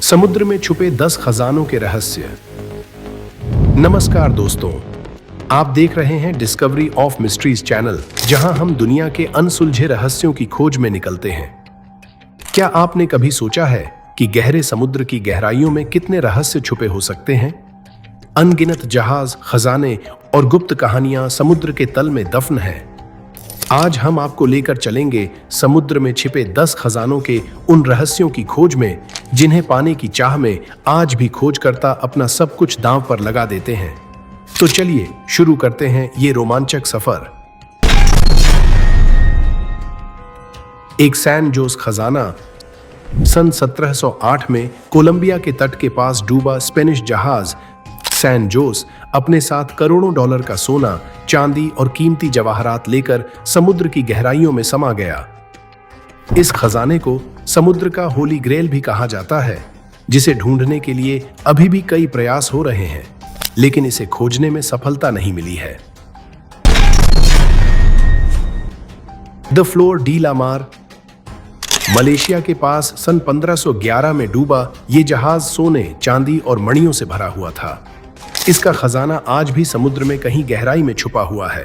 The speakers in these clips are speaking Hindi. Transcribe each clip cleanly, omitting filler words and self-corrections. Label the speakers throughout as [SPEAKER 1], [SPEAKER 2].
[SPEAKER 1] समुद्र में छुपे 10 खजानों के रहस्य। नमस्कार दोस्तों, आप देख रहे हैं डिस्कवरी ऑफ मिस्ट्रीज चैनल, जहां हम दुनिया के अनसुलझे रहस्यों की खोज में निकलते हैं। क्या आपने कभी सोचा है कि गहरे समुद्र की गहराइयों में कितने रहस्य छुपे हो सकते हैं? अनगिनत जहाज, खजाने और गुप्त कहानियां समुद्र के तल में दफन हैं। आज हम आपको लेकर चलेंगे समुद्र में छिपे 10 खजानों के उन रहस्यों की खोज में, जिन्हें पाने की चाह में आज भी खोजकर्ता अपना सब कुछ दांव पर लगा देते हैं। तो चलिए शुरू करते हैं ये रोमांचक सफर। एक सैन जोस खजाना। सन 1708 में कोलंबिया के तट के पास डूबा स्पेनिश जहाज सैन जोस अपने साथ करोड़ों डॉलर का सोना, चांदी और कीमती जवाहरात लेकर समुद्र की गहराइयों में समा गया। इस खजाने को समुद्र का होली ग्रेल भी कहा जाता है, जिसे ढूंढने के लिए अभी भी कई प्रयास हो रहे हैं, लेकिन इसे खोजने में सफलता नहीं मिली है। द फ्लोर डी ला मार। मलेशिया के पास सन 1511 में डूबा ये जहाज सोने, चांदी और मणियों से भरा हुआ था। इसका खजाना आज भी समुद्र में कहीं गहराई में छुपा हुआ है।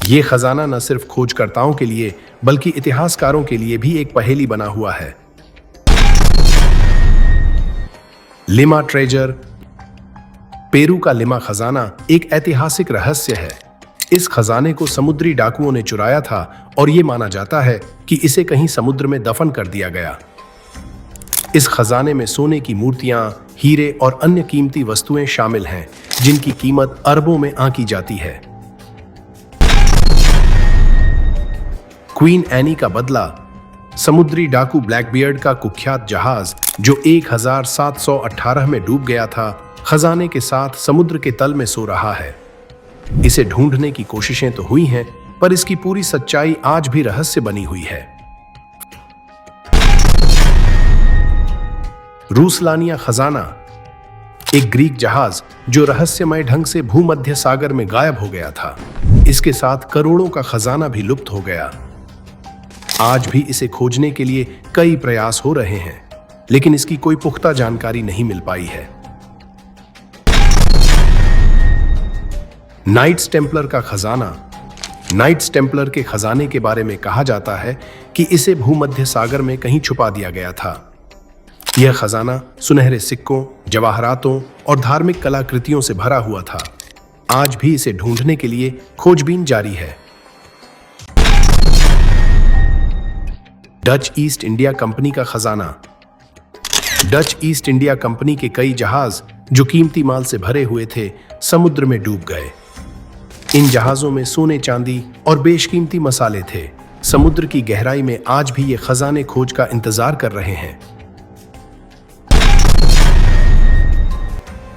[SPEAKER 1] ये खजाना न सिर्फ खोजकर्ताओं के लिए बल्कि इतिहासकारों के लिए भी एक पहेली बना हुआ है। Lima treasure. पेरू का लिमा खजाना एक ऐतिहासिक रहस्य है। इस खजाने को समुद्री डाकुओं ने चुराया था और यह माना जाता है कि इसे कहीं समुद्र में दफन कर दिया गया। इस खजाने में सोने की मूर्तियां, हीरे और अन्य कीमती वस्तुएं शामिल हैं, जिनकी कीमत अरबों में आंकी जाती है। क्वीन एनी का बदला। समुद्री डाकू ब्लैकबियर्ड का कुख्यात जहाज, जो 1718 में डूब गया था, खजाने के साथ समुद्र के तल में सो रहा है। इसे ढूंढने की कोशिशें तो हुई हैं, पर इसकी पूरी सच्चाई आज भी रहस्य बनी हुई है। रूसलानिया खजाना। एक ग्रीक जहाज जो रहस्यमय ढंग से भूमध्य सागर में गायब हो गया था। इसके साथ करोड़ों का खजाना भी लुप्त हो गया। आज भी इसे खोजने के लिए कई प्रयास हो रहे हैं, लेकिन इसकी कोई पुख्ता जानकारी नहीं मिल पाई है। नाइट्स टेम्पलर का खजाना। नाइट्स टेम्पलर के खजाने के बारे में कहा जाता है कि इसे भूमध्य सागर में कहीं छुपा दिया गया था। यह खजाना सुनहरे सिक्कों, जवाहरातों और धार्मिक कलाकृतियों से भरा हुआ था। आज भी इसे ढूंढने के लिए खोजबीन जारी है। डच ईस्ट इंडिया कंपनी का खजाना। डच ईस्ट इंडिया कंपनी के कई जहाज जो कीमती माल से भरे हुए थे, समुद्र में डूब गए। इन जहाजों में सोने, चांदी और बेशकीमती मसाले थे। समुद्र की गहराई में आज भी ये खजाने खोज का इंतजार कर रहे हैं।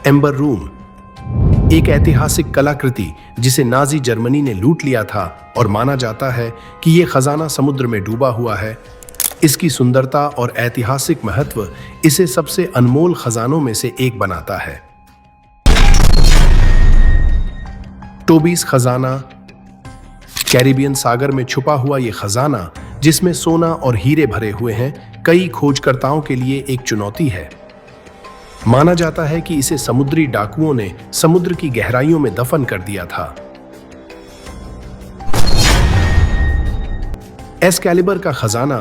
[SPEAKER 1] Amber room. एक ऐतिहासिक कलाकृति जिसे नाजी जर्मनी ने लूट लिया था और माना जाता है कि यह खजाना समुद्र में डूबा हुआ है। इसकी सुंदरता और ऐतिहासिक महत्व इसे सबसे अनमोल खजानों में से एक बनाता है। टोबीस खजाना। कैरिबियन सागर में छुपा हुआ यह खजाना, जिसमें सोना और हीरे भरे हुए हैं, कई खोजकर्ताओं के लिए एक चुनौती है। माना जाता है कि इसे समुद्री डाकुओं ने समुद्र की गहराइयों में दफन कर दिया था। एस्कैलिबर का खजाना।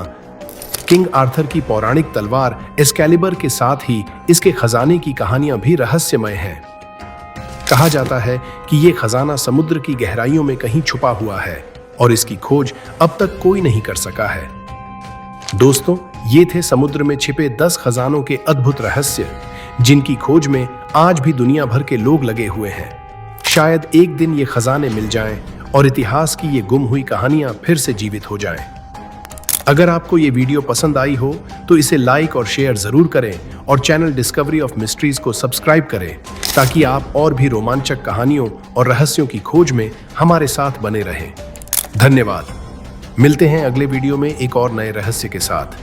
[SPEAKER 1] किंग आर्थर की पौराणिक तलवार एस्कैलिबर के साथ ही इसके खजाने की कहानियां भी रहस्यमय हैं। कहा जाता है कि यह खजाना समुद्र की गहराइयों में कहीं छुपा हुआ है और इसकी खोज अब तक कोई नहीं कर सका है। दोस्तों, ये थे समुद्र में छिपे 10 खजानों के अद्भुत रहस्य, जिनकी खोज में आज भी दुनिया भर के लोग लगे हुए हैं। शायद एक दिन ये खजाने मिल जाएं और इतिहास की ये गुम हुई कहानियां फिर से जीवित हो जाएं। अगर आपको ये वीडियो पसंद आई हो तो इसे लाइक और शेयर जरूर करें और चैनल डिस्कवरी ऑफ मिस्ट्रीज को सब्सक्राइब करें, ताकि आप और भी रोमांचक कहानियों और रहस्यों की खोज में हमारे साथ बने रहें। धन्यवाद। मिलते हैं अगले वीडियो में एक और नए रहस्य के साथ।